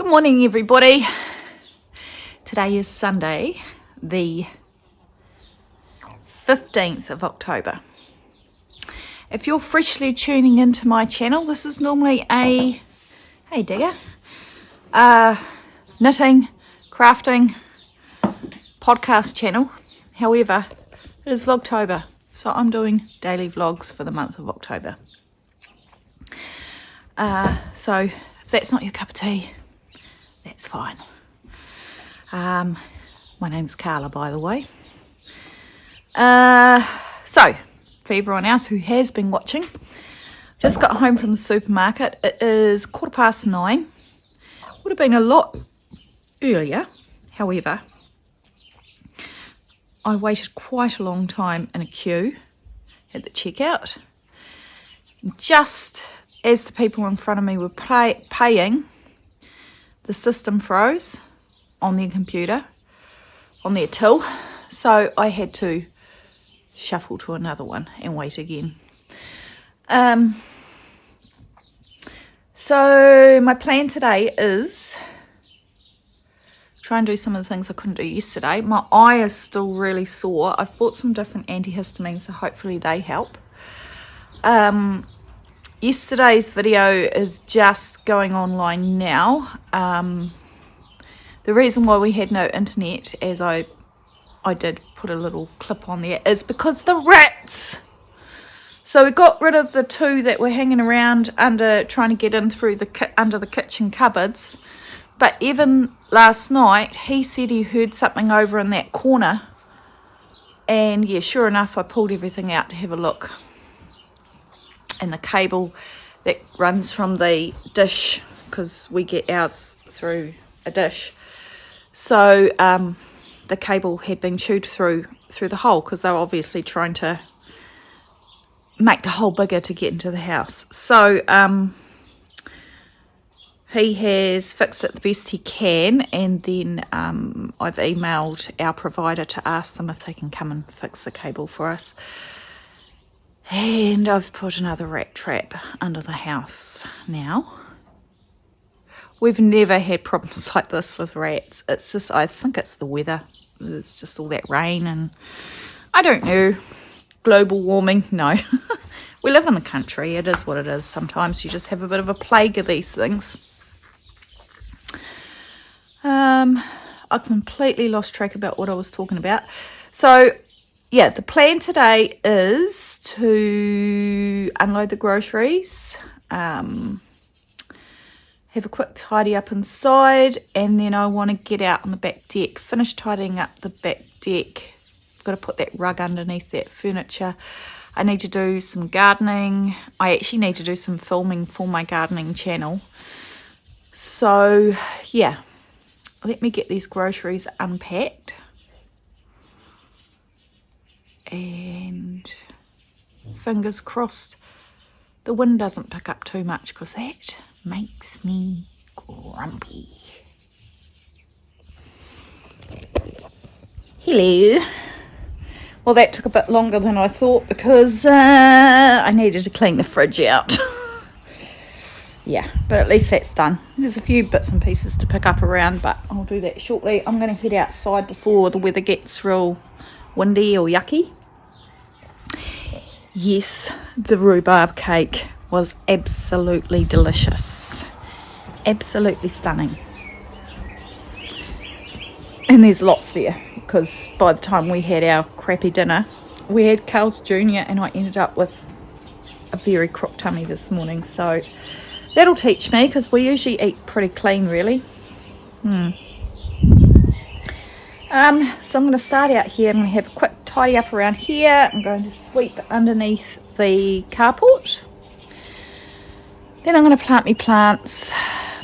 Good morning, everybody. Today is Sunday, the 15th of October. If you're freshly tuning into my channel, this is normally a, hey digger, knitting, crafting, podcast channel. However, it is Vlogtober, so I'm doing daily vlogs for the month of October. So if that's not your cup of tea, that's fine. My name's Carla, by the way. So, for everyone else who has been watching, just got home from the supermarket. It is 9:15. Would have been a lot earlier. However, I waited quite a long time in a queue at the checkout. And just as the people in front of me were paying, the system froze on their computer, on their till, so I had to shuffle to another one and wait again. So my plan today is try and do some of the things I couldn't do yesterday. My eye is still really sore. I've bought some different antihistamines, so hopefully they help. Yesterday's video is just going online now. The reason why we had no internet, as I did put a little clip on there, is because the rats. So we got rid of the two that were hanging around under, trying to get in through under the kitchen cupboards. But even last night, he said he heard something over in that corner. And yeah, sure enough, I pulled everything out to have a look. And the cable that runs from the dish, because we get ours through a dish. So the cable had been chewed through the hole, because they were obviously trying to make the hole bigger to get into the house. So he has fixed it the best he can, and then I've emailed our provider to ask them if they can come and fix the cable for us. And I've put another rat trap under the house now. We've never had problems like this with rats. It's just, I think it's the weather. It's just all that rain and, I don't know, global warming. No. We live in the country. It is what it is. Sometimes you just have a bit of a plague of these things. I completely lost track about what I was talking about. So, yeah, the plan today is to unload the groceries, have a quick tidy up inside, and then I want to get out on the back deck, finish tidying up the back deck. I've got to put that rug underneath that furniture. I need to do some gardening. I actually need to do some filming for my gardening channel. So, yeah, let me get these groceries unpacked. And fingers crossed the wind doesn't pick up too much, because that makes me grumpy. Hello. Well, that took a bit longer than I thought, because I needed to clean the fridge out. Yeah, but at least that's done. There's a few bits and pieces to pick up around, but I'll do that shortly. I'm going to head outside before the weather gets real windy or yucky. Yes, the rhubarb cake was absolutely delicious. Absolutely stunning. And there's lots there, because by the time we had our crappy dinner, we had Carl's Jr. and I ended up with a very crook tummy this morning. So that'll teach me, because we usually eat pretty clean, really. So I'm going to start out here. I'm going to have a quick tidy up around here. I'm going to sweep underneath the carport. Then I'm going to plant me plants,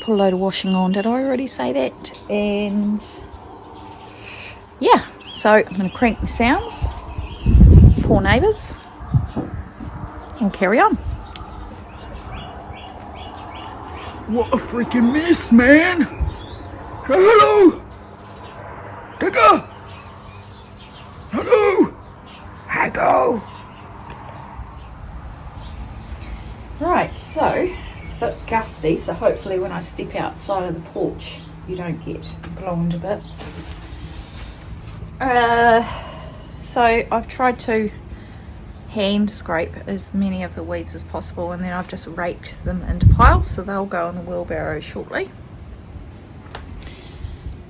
put a load of washing on. Did I already say that? And yeah, so I'm going to crank my sounds. Poor neighbours. We'll carry on. What a freaking mess, man! Hello! Digger! Hello! Hello! Right, so it's bit gusty, so hopefully when I step outside of the porch you don't get blown to bits. So I've tried to hand scrape as many of the weeds as possible, and then I've just raked them into piles, so they'll go in the wheelbarrow shortly.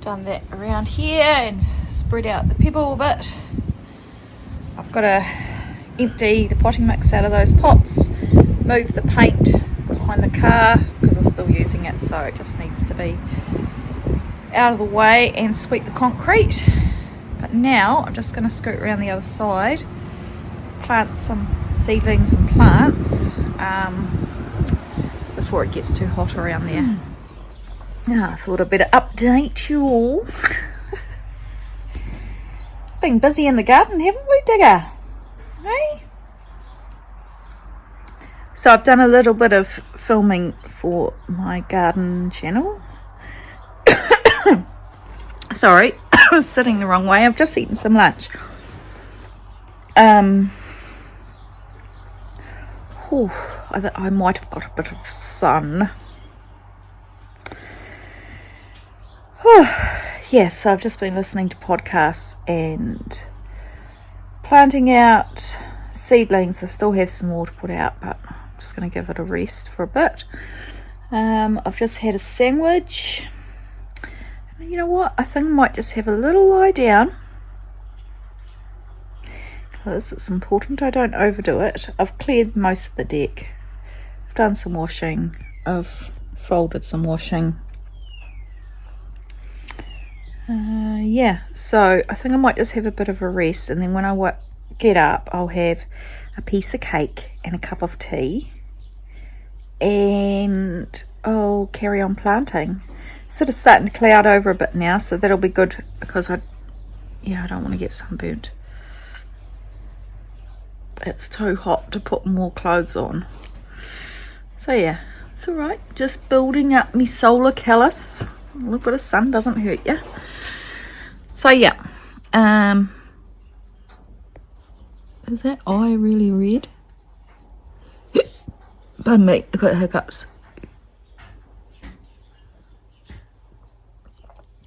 Done that around here and spread out the pebble a bit. I've got to empty the potting mix out of those pots, move the paint behind the car because I'm still using it, so it just needs to be out of the way, and sweep the concrete. But now I'm just going to scoot around the other side, plant some seedlings and plants before it gets too hot around there. I thought I'd better update you all. Been busy in the garden, haven't we, Digger? Hey? So I've done a little bit of filming for my garden channel. Sorry, I was sitting the wrong way. I've just eaten some lunch. I might have got a bit of sun. Yeah, so I've just been listening to podcasts and planting out seedlings. I still have some more to put out, but I'm just going to give it a rest for a bit. I've just had a sandwich. You know what? I think I might just have a little lie down, because it's important I don't overdo it. I've cleared most of the deck. I've done some washing. I've folded some washing. Yeah, so I think I might just have a bit of a rest, and then when I get up I'll have a piece of cake and a cup of tea, and I'll carry on planting. Sort of starting to cloud over a bit now, so that'll be good, because I don't want to get sunburnt. It's too hot to put more clothes on. So yeah, it's alright, just building up my solar callus. A little bit of sun doesn't hurt you. So yeah, is that eye really red? Pardon me, I've got hiccups.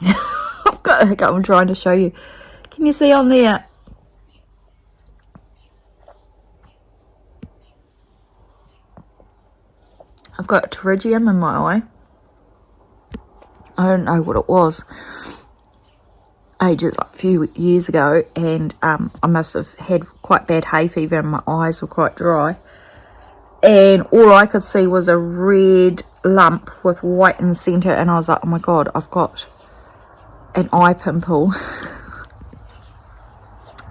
I've got a hiccup, I'm trying to show you. Can you see on there? I've got pterygium in my eye. I don't know what it was. A few years ago, and I must have had quite bad hay fever and my eyes were quite dry, and all I could see was a red lump with white in the centre, and I was like, oh my god, I've got an eye pimple.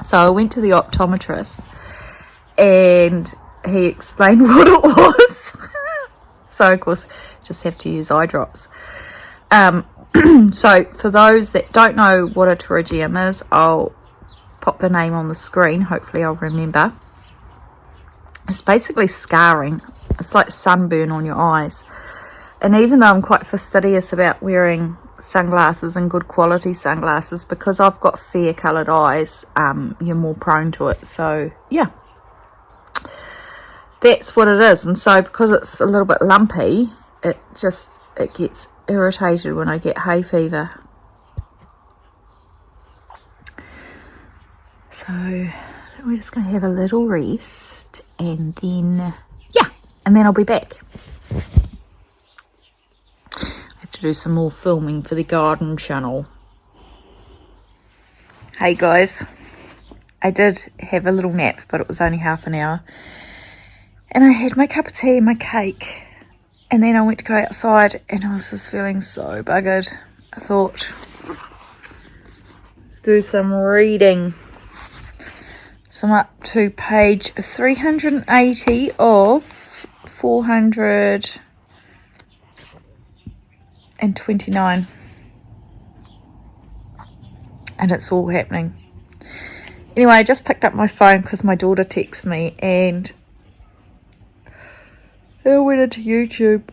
So I went to the optometrist and he explained what it was. So of course just have to use eye drops. So for those that don't know what a pterygium is, I'll pop the name on the screen, hopefully I'll remember. It's basically scarring. It's like sunburn on your eyes. And even though I'm quite fastidious about wearing sunglasses and good quality sunglasses, because I've got fair coloured eyes, you're more prone to it. So yeah, that's what it is. And so because it's a little bit lumpy, it gets irritated when I get hay fever. So we're just going to have a little rest, and then I'll be back. I have to do some more filming for the garden channel. Hey guys, I did have a little nap, but it was only half an hour, and I had my cup of tea and my cake. And then I went to go outside and I was just feeling so buggered. I thought, let's do some reading. So I'm up to page 380 of 429. And it's all happening. Anyway, I just picked up my phone because my daughter texted me, and I went into YouTube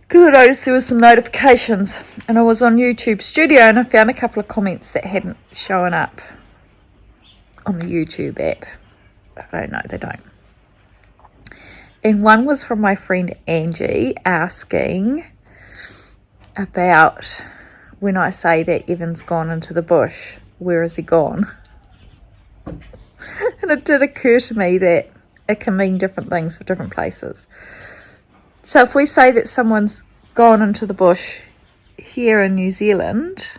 because I noticed there was some notifications, and I was on YouTube Studio and I found a couple of comments that hadn't shown up on the YouTube app. I don't know, they don't. And one was from my friend Angie asking about when I say that Evan's gone into the bush, where has he gone? And it did occur to me that it can mean different things for different places. So if we say that someone's gone into the bush here in New Zealand,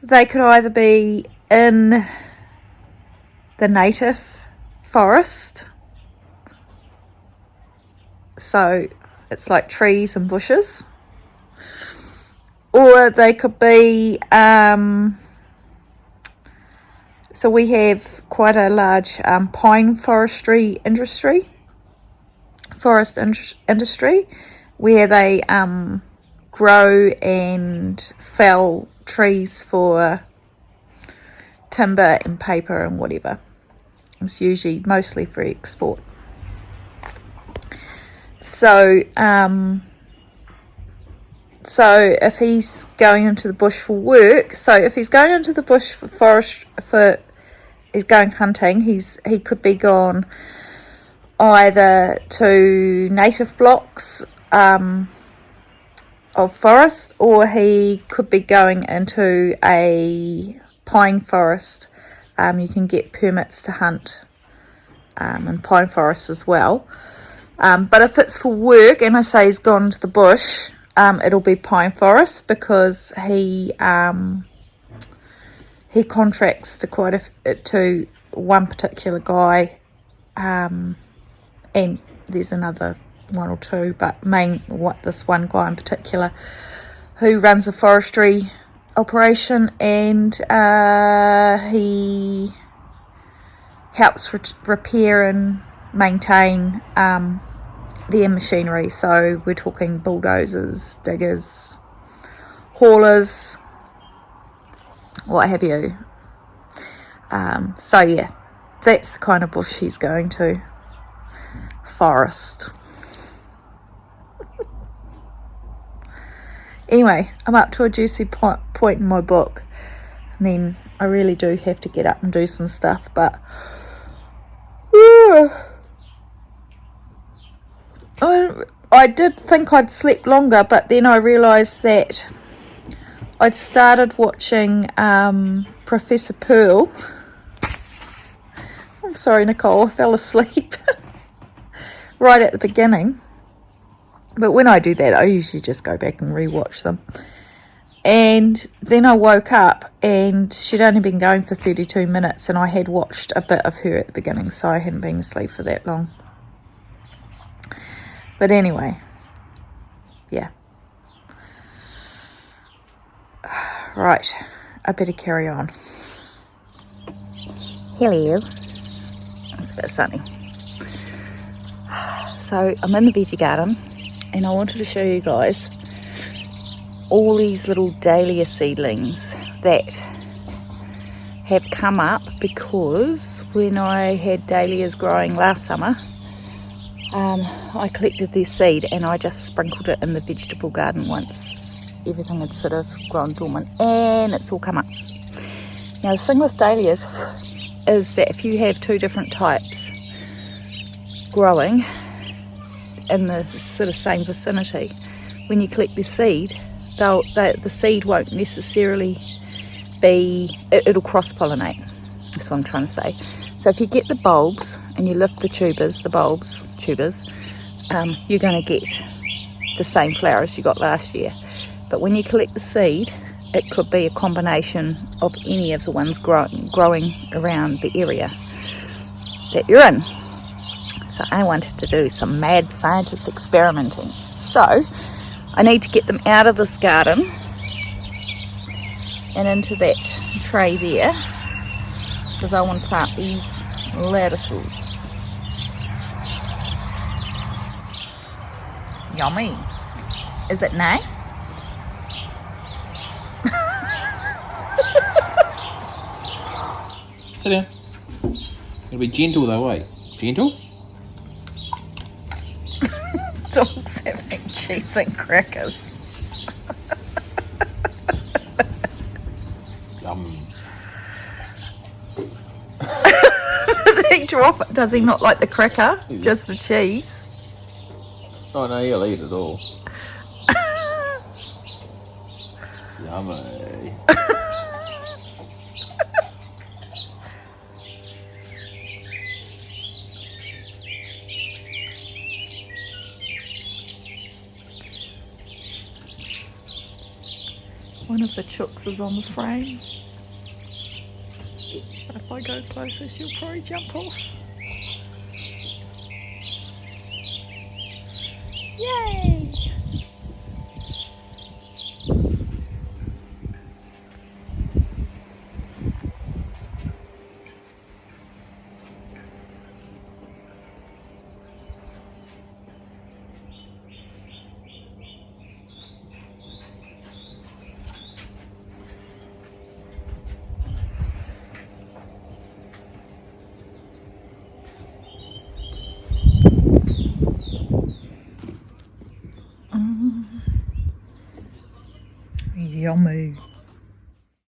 they could either be in the native forest, so it's like trees and bushes, or they could be so we have quite a large pine forestry industry, where they grow and fell trees for timber and paper and whatever. It's usually mostly for export. So if he's going into the bush for work, so if he's going into the bush he's going hunting, he could be gone either to native blocks of forest, or he could be going into a pine forest. You can get permits to hunt in pine forests as well. But if it's for work, and I say he's gone to the bush, it'll be pine forest, because he contracts to one particular guy, and there's another one or two, but this one guy in particular who runs a forestry operation, and he helps repair and maintain their machinery. So we're talking bulldozers, diggers, haulers, what have you. So yeah, that's the kind of bush he's going to. Forest. Anyway, I'm up to a juicy point in my book, and then I really do have to get up and do some stuff, but I did think I'd slept longer, but then I realised that I'd started watching Professor Pearl. I'm sorry, Nicole, I fell asleep right at the beginning. But when I do that, I usually just go back and rewatch them. And then I woke up, and she'd only been going for 32 minutes, and I had watched a bit of her at the beginning, so I hadn't been asleep for that long. But anyway, yeah. Right, I better carry on. Hello. It's a bit sunny. So I'm in the veggie garden, and I wanted to show you guys all these little dahlia seedlings that have come up, because when I had dahlias growing last summer, I collected their seed and I just sprinkled it in the vegetable garden once everything had sort of grown dormant, and it's all come up. Now the thing with dahlias is that if you have two different types growing in the sort of same vicinity, when you collect the seed, the seed won't necessarily be, it'll cross-pollinate. That's what I'm trying to say. So if you get the bulbs and you lift the tubers, you're going to get the same flowers you got last year. But when you collect the seed, it could be a combination of any of the ones growing around the area that you're in. So I wanted to do some mad scientist experimenting. So I need to get them out of this garden and into that tray there, because I want to plant these lettuces. Yummy. Is it nice? Sit down. It'll be gentle though, eh? Gentle? Dogs having cheese and crackers. Yum. They drop it. Does he not like the cracker? He Just the cheese? Oh no, he'll eat it all. Yummy. One of the chooks is on the frame. But if I go closer, she'll probably jump off. Yay! Yummy.